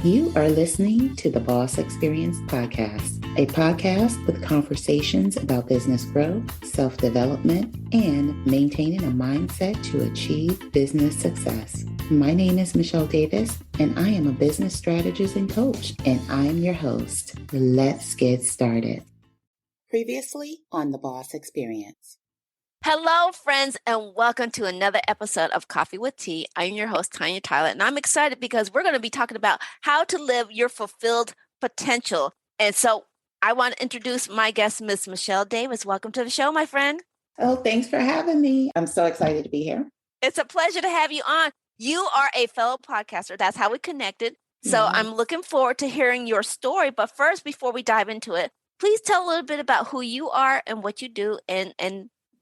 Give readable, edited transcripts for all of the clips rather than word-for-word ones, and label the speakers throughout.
Speaker 1: You are listening to the Boss Experience Podcast, a podcast with conversations about business growth, self-development, and maintaining a mindset to achieve business success. My name is Michele Davis, and I am a business strategist and coach, and I am your host. Let's get started. Previously on the Boss Experience.
Speaker 2: Hello, friends, and welcome to another episode of Coffee with Tea. I'm your host, Tanya Tyler, and I'm excited because we're going to be talking about how to live your fulfilled potential. And so I want to introduce my guest, Miss Michele Davis. Welcome to the show, my friend.
Speaker 1: Oh, thanks for having me. I'm so excited to be here.
Speaker 2: It's a pleasure to have you on. You are a fellow podcaster. That's how we connected. So I'm looking forward to hearing your story. But first, before we dive into it, please tell a little bit about who you are and what you do, and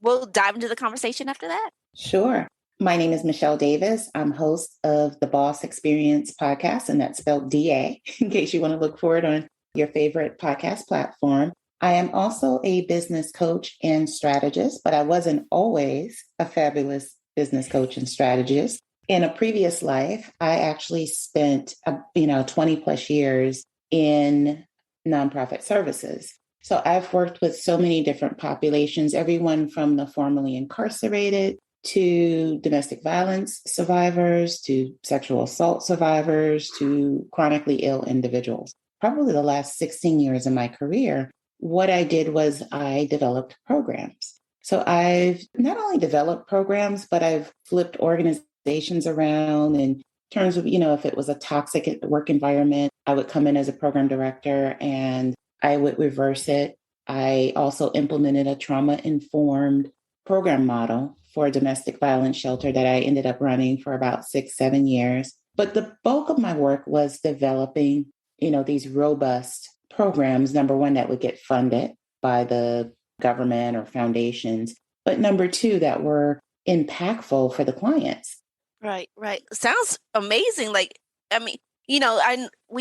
Speaker 2: we'll dive into the conversation after that.
Speaker 1: Sure. My name is Michele Davis. I'm host of the Boss Experience podcast, and that's spelled DA, in case you want to look for it on your favorite podcast platform. I am also a business coach and strategist, but I wasn't always a fabulous business coach and strategist. In a previous life, I actually spent 20 plus years in nonprofit services. So I've worked with so many different populations, everyone from the formerly incarcerated to domestic violence survivors, to sexual assault survivors, to chronically ill individuals. Probably the last 16 years of my career, what I did was I developed programs. So I've not only developed programs, but I've flipped organizations around in terms of, if it was a toxic work environment, I would come in as a program director and I would reverse it. I also implemented a trauma-informed program model for a domestic violence shelter that I ended up running for about 6-7 years. But the bulk of my work was developing, these robust programs, number one, that would get funded by the government or foundations, but number two, that were impactful for the clients.
Speaker 2: Right. Sounds amazing. When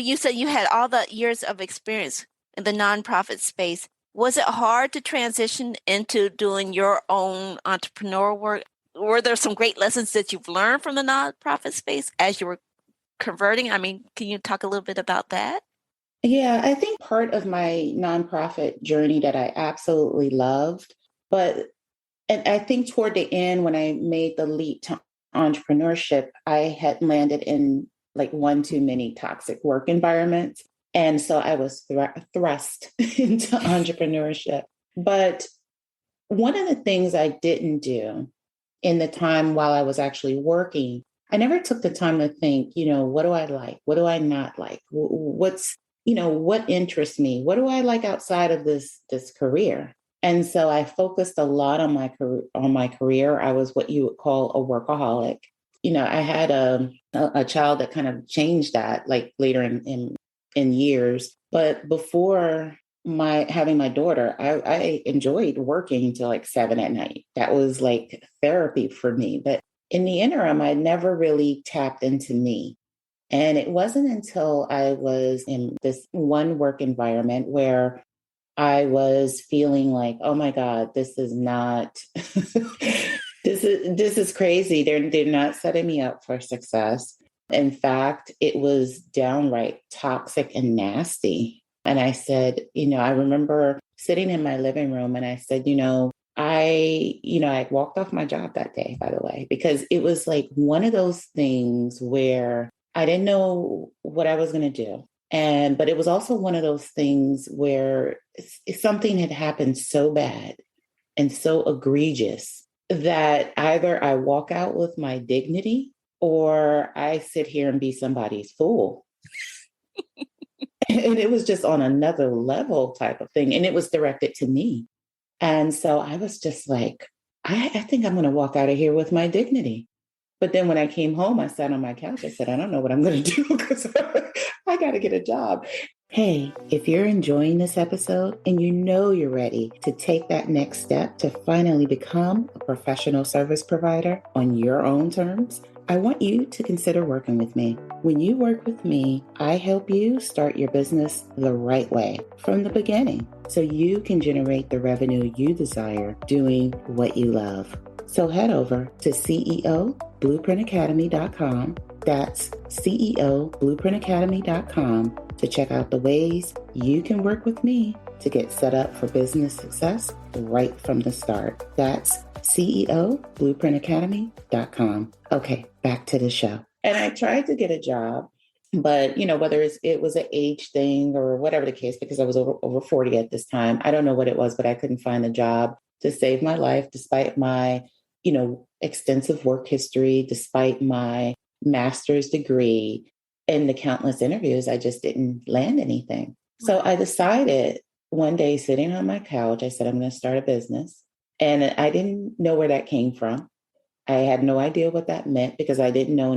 Speaker 2: you said you had all the years of experience in the nonprofit space, was it hard to transition into doing your own entrepreneurial work? Were there some great lessons that you've learned from the nonprofit space as you were converting? Can you talk a little bit about that?
Speaker 1: Yeah, I think part of my nonprofit journey that I absolutely loved, and I think toward the end, when I made the leap to entrepreneurship, I had landed in one too many toxic work environments. And so I was thrust into entrepreneurship. But one of the things I didn't do in the time while I was actually working, I never took the time to think, what do I like? What do I not like? What interests me? What do I like outside of this career? And so I focused a lot on my career. I was what you would call a workaholic. I had a child that kind of changed that later in years. But before having my daughter, I enjoyed working till 7 p.m. That was therapy for me. But in the interim, I never really tapped into me. And it wasn't until I was in this one work environment where I was feeling oh my God, this is not, this is crazy. They're not setting me up for success. In fact, it was downright toxic and nasty. And I said, I remember sitting in my living room and I said, I walked off my job that day, by the way, because it was one of those things where I didn't know what I was going to do. But it was also one of those things where something had happened so bad and so egregious that either I walk out with my dignity or I sit here and be somebody's fool. And it was just on another level type of thing. And it was directed to me. And so I was just I think I'm going to walk out of here with my dignity. But then when I came home, I sat on my couch. I said, I don't know what I'm going to do because I got to get a job. Hey, if you're enjoying this episode and you're ready to take that next step to finally become a professional service provider on your own terms, I want you to consider working with me. When you work with me, I help you start your business the right way from the beginning so you can generate the revenue you desire doing what you love. So head over to CEOBlueprintacademy.com That's CEOBlueprintAcademy.com to check out the ways you can work with me to get set up for business success right from the start. That's CEOBlueprintAcademy.com. Okay, back to the show. And I tried to get a job, but whether it was an age thing or whatever the case, because I was over 40 at this time. I don't know what it was, but I couldn't find a job to save my life despite my, extensive work history, despite my master's degree and the countless interviews. I just didn't land anything. So I decided one day sitting on my couch, I said, I'm going to start a business. And I didn't know where that came from. I had no idea what that meant because I didn't know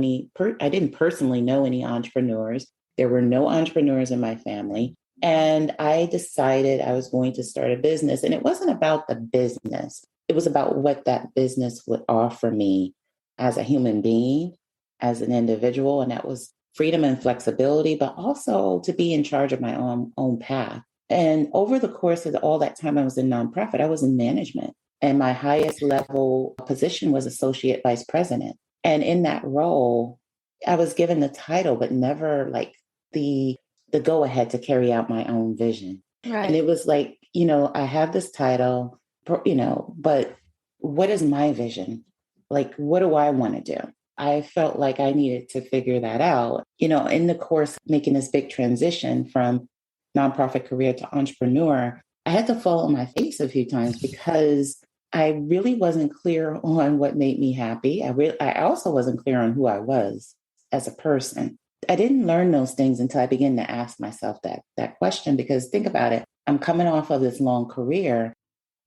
Speaker 1: I didn't personally know any entrepreneurs. There were no entrepreneurs in my family. And I decided I was going to start a business. And it wasn't about the business. It was about what that business would offer me as a human being, as an individual. And that was freedom and flexibility, but also to be in charge of my own path. And over the course of all that time I was in nonprofit, I was in management. And my highest level position was associate vice president. And in that role, I was given the title, but never like the go ahead to carry out my own vision. Right. And it was like, I have this title, but what is my vision? Like, what do I want to do? I felt like I needed to figure that out, in the course, making this big transition from nonprofit career to entrepreneur. I had to fall on my face a few times because I really wasn't clear on what made me happy. I also wasn't clear on who I was as a person. I didn't learn those things until I began to ask myself that question, because think about it. I'm coming off of this long career.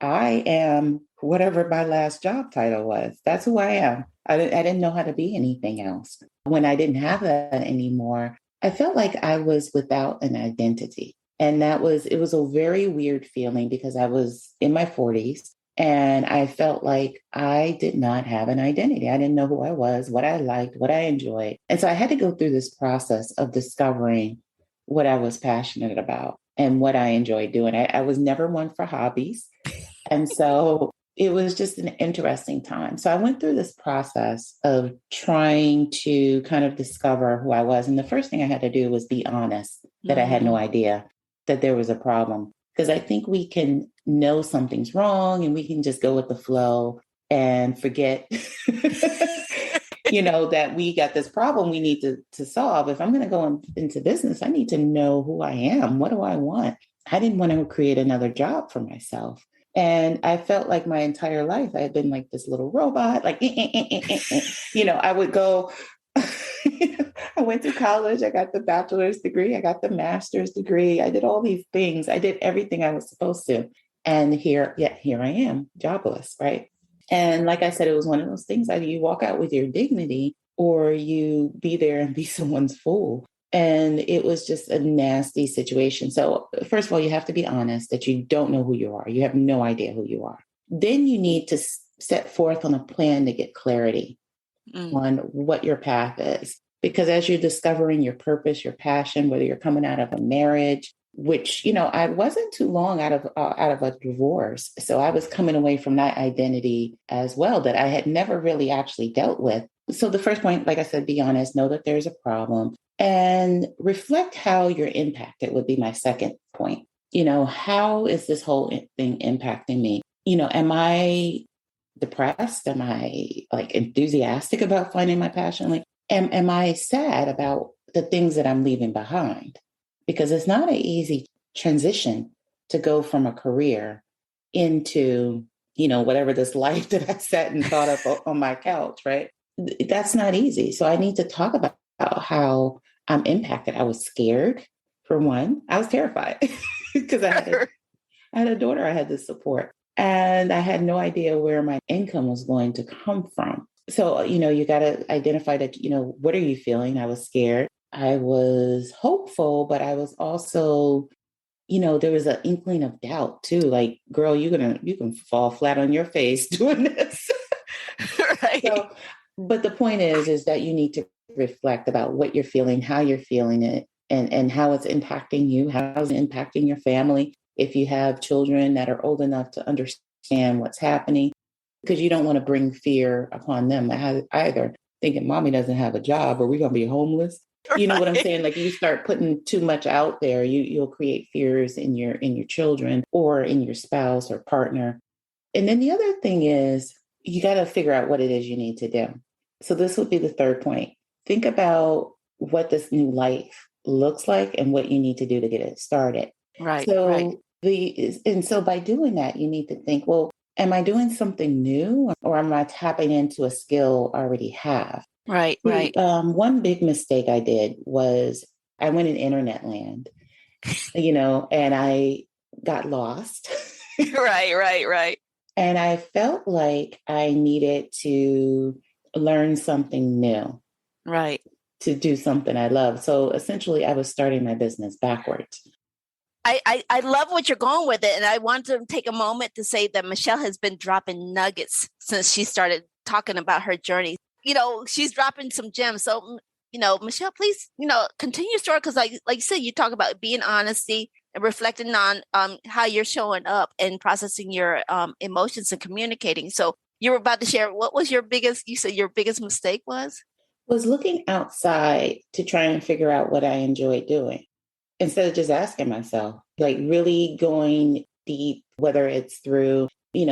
Speaker 1: I am whatever my last job title was. That's who I am. I didn't know how to be anything else. When I didn't have that anymore, I felt like I was without an identity. And it was a very weird feeling because I was in my 40s and I felt like I did not have an identity. I didn't know who I was, what I liked, what I enjoyed. And so I had to go through this process of discovering what I was passionate about and what I enjoyed doing. I was never one for hobbies. And so it was just an interesting time. So I went through this process of trying to kind of discover who I was. And the first thing I had to do was be honest that I had no idea that there was a problem. Because I think we can know something's wrong and we can just go with the flow and forget, that we got this problem we need to solve. If I'm going to go into business, I need to know who I am. What do I want? I didn't want to create another job for myself. And I felt like my entire life I had been like this little robot, like, I would go, I went to college, I got the bachelor's degree, I got the master's degree. I did all these things. I did everything I was supposed to. And here I am, jobless, right? And like I said, it was one of those things that you walk out with your dignity or you be there and be someone's fool. And it was just a nasty situation. So first of all, you have to be honest that you don't know who you are. You have no idea who you are. Then you need to set forth on a plan to get clarity on what your path is. Because as you're discovering your purpose, your passion, whether you're coming out of a marriage, which, I wasn't too long out of a divorce. So I was coming away from that identity as well that I had never really actually dealt with. So the first point, like I said, be honest, know that there's a problem. And reflect how you're impacted would be my second point. How is this whole thing impacting me? Am I depressed? Am I like enthusiastic about finding my passion? Like, am I sad about the things that I'm leaving behind? Because it's not an easy transition to go from a career into, whatever this life that I sat and thought of on my couch, right? That's not easy. So I need to talk about how I'm impacted. I was scared, for one. I was terrified because I had a daughter I had to support. And I had no idea where my income was going to come from. So, you got to identify that, what are you feeling? I was scared. I was hopeful, but I was also, there was an inkling of doubt too. Like, girl, you can fall flat on your face doing this. Right. So, but the point is that you need to reflect about what you're feeling, how you're feeling it, and how it's impacting you, how it's impacting your family. If you have children that are old enough to understand what's happening, because you don't want to bring fear upon them either. thinking mommy doesn't have a job, or we're going to be homeless. You know what I'm
Speaker 2: Right.
Speaker 1: saying? Like you start putting too much out there, you'll create fears in your children or in your spouse or partner. And then the other thing is you got to figure out what it is you need to do. So this would be the third point. Think about what this new life looks like and what you need to do to get it started.
Speaker 2: Right. Right.
Speaker 1: So by doing that, you need to think, well, am I doing something new or am I tapping into a skill I already have?
Speaker 2: Right. Right.
Speaker 1: One big mistake I did was I went in internet land, and I got lost.
Speaker 2: Right. Right. Right.
Speaker 1: And I felt like I needed to learn something new
Speaker 2: Right.
Speaker 1: to do something I love. So essentially, I was starting my business backwards.
Speaker 2: I love what you're going with it. And I want to take a moment to say that Michele has been dropping nuggets since she started talking about her journey. She's dropping some gems. So, Michele, please, continue your story. Because like you said, you talk about being honesty and reflecting on how you're showing up and processing your emotions and communicating. So you were about to share, what was you said your biggest mistake
Speaker 1: Was looking outside to try and figure out what I enjoyed doing instead of just asking myself, like really going deep, whether it's through,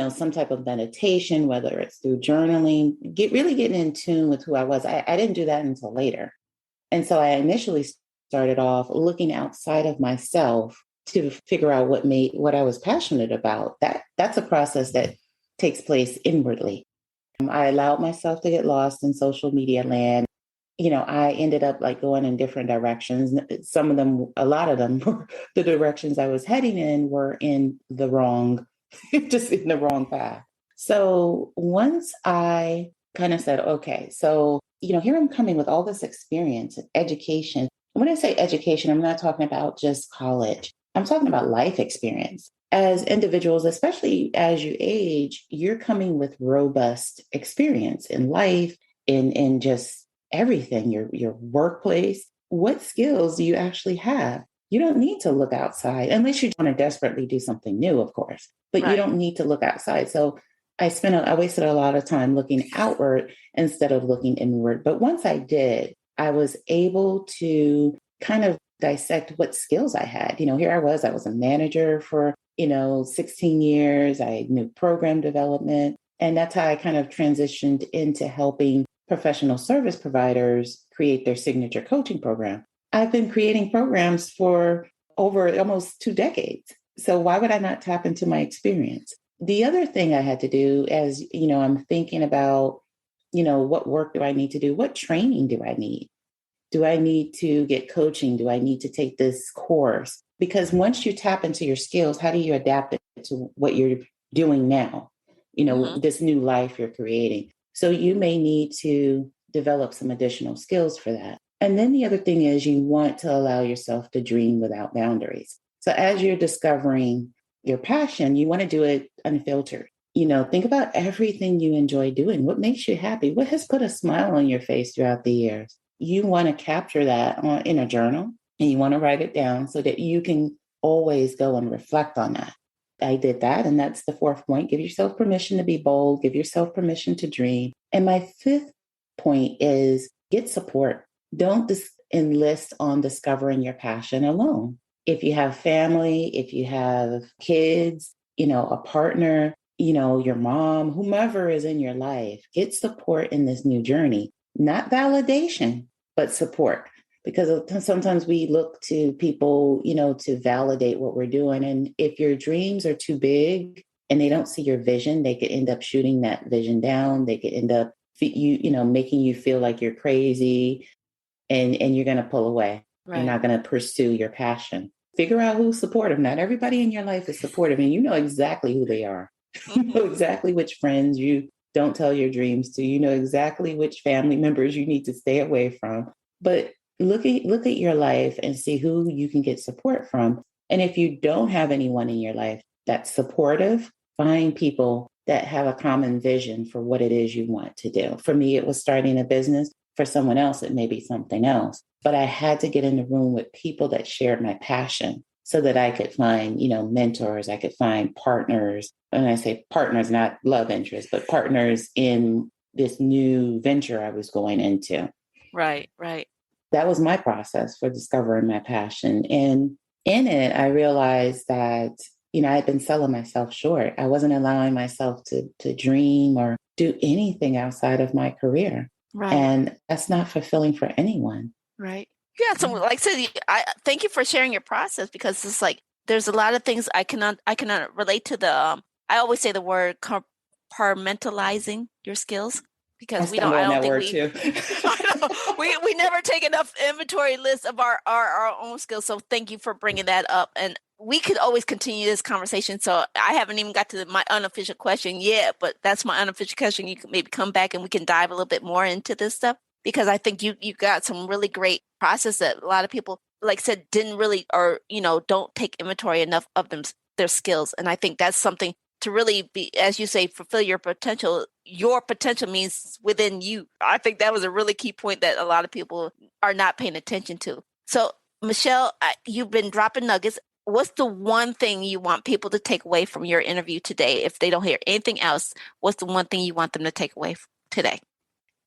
Speaker 1: some type of meditation, whether it's through journaling, really getting in tune with who I was. I didn't do that until later. And so I initially started off looking outside of myself to figure out what I was passionate about. That's a process that takes place inwardly. I allowed myself to get lost in social media land. I ended up like going in different directions. A lot of them were the directions I was heading in were in the wrong, just in the wrong path. So once I kind of said, okay, so, here I'm coming with all this experience and education. When I say education, I'm not talking about just college. I'm talking about life experience. As individuals, especially as you age, you're coming with robust experience in life, in just everything, your workplace. What skills do you actually have? You don't need to look outside unless you want to desperately do something new, of course, but you
Speaker 2: Right.
Speaker 1: don't need to look outside. So I wasted a lot of time looking outward instead of looking inward. But once I did, I was able to kind of dissect what skills I had. Here I was a manager for, 16 years. I knew program development. And that's how I kind of transitioned into helping professional service providers create their signature coaching program. I've been creating programs for over almost 2 decades. So why would I not tap into my experience? The other thing I had to do as, I'm thinking about, what work do I need to do? What training do I need? Do I need to get coaching? Do I need to take this course? Because once you tap into your skills, how do you adapt it to what you're doing now?
Speaker 2: Mm-hmm.
Speaker 1: This new life you're creating. So you may need to develop some additional skills for that. And then the other thing is you want to allow yourself to dream without boundaries. So as you're discovering your passion, you want to do it unfiltered. Think about everything you enjoy doing. What makes you happy? What has put a smile on your face throughout the years? You want to capture that in a journal and you want to write it down so that you can always go and reflect on that. I did that. And that's the fourth point. Give yourself permission to be bold. Give yourself permission to dream. And my fifth point is get support. Don't enlist on discovering your passion alone. If you have family, if you have kids, a partner, your mom, whomever is in your life, get support in this new journey. Not validation, but support. Because sometimes we look to people, to validate what we're doing. And if your dreams are too big and they don't see your vision, they could end up shooting that vision down. They could end up, making you feel like you're crazy and you're going to pull away. Right. You're not going to pursue your passion. Figure out who's supportive. Not everybody in your life is supportive, and you know exactly who they are. You know exactly which friends you don't tell your dreams to. You know exactly which family members you need to stay away from. But look at your life and see who you can get support from. And if you don't have anyone in your life that's supportive, find people that have a common vision for what it is you want to do. For me, it was starting a business. For someone else, it may be something else. But I had to get in the room with people that shared my passion so that I could find, mentors, I could find partners. When I say partners, not love interests, but partners in this new venture I was going into.
Speaker 2: Right, right.
Speaker 1: That was my process for discovering my passion. And in it, I realized that, I had been selling myself short. I wasn't allowing myself to dream or do anything outside of my career.
Speaker 2: Right.
Speaker 1: And that's not fulfilling for anyone.
Speaker 2: Right. Yeah. So, like I said, I thank you for sharing your process, because it's like there's a lot of things I cannot relate to the. I always say the word compartmentalizing your skills,
Speaker 1: I
Speaker 2: because we don't.
Speaker 1: stumble
Speaker 2: I
Speaker 1: on
Speaker 2: don't
Speaker 1: that
Speaker 2: think
Speaker 1: word
Speaker 2: we.
Speaker 1: too.
Speaker 2: I know, we never take enough inventory list of our own skills. So thank you for bringing that up, and we could always continue this conversation. So I haven't even got to my unofficial question yet, but that's my unofficial question. You can maybe come back and we can dive a little bit more into this stuff, because I think you got some really great process that a lot of people, like I said, didn't really, or don't take inventory enough of their skills. And I think that's something to really be, as you say, fulfill your potential. Your potential means within you. I think that was a really key point that a lot of people are not paying attention to. So, Michele, you've been dropping nuggets. What's the one thing you want people to take away from your interview today? If they don't hear anything else, what's the one thing you want them to take away today?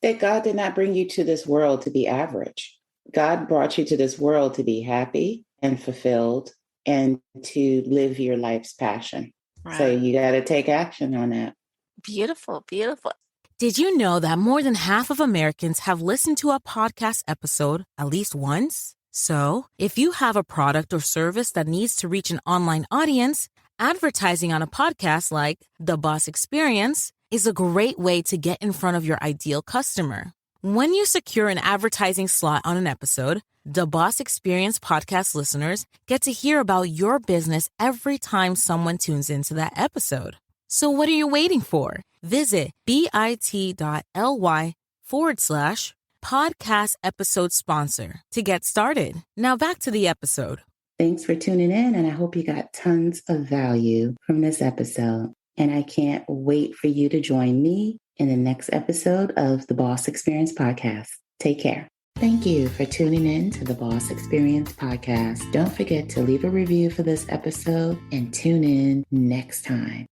Speaker 1: That God did not bring you to this world to be average. God brought you to this world to be happy and fulfilled and to live your life's passion. Right. So you got to take action on that.
Speaker 2: Beautiful, beautiful.
Speaker 3: Did you know that more than half of Americans have listened to a podcast episode at least once? So, if you have a product or service that needs to reach an online audience, advertising on a podcast like The Boss Experience is a great way to get in front of your ideal customer. When you secure an advertising slot on an episode, The Boss Experience podcast listeners get to hear about your business every time someone tunes into that episode. So what are you waiting for? Visit bit.ly/podcast episode sponsor to get started. Now back to the episode.
Speaker 1: Thanks for tuning in, and I hope you got tons of value from this episode. And I can't wait for you to join me in the next episode of the Boss Experience Podcast. Take care. Thank you for tuning in to the Boss Experience Podcast. Don't forget to leave a review for this episode and tune in next time.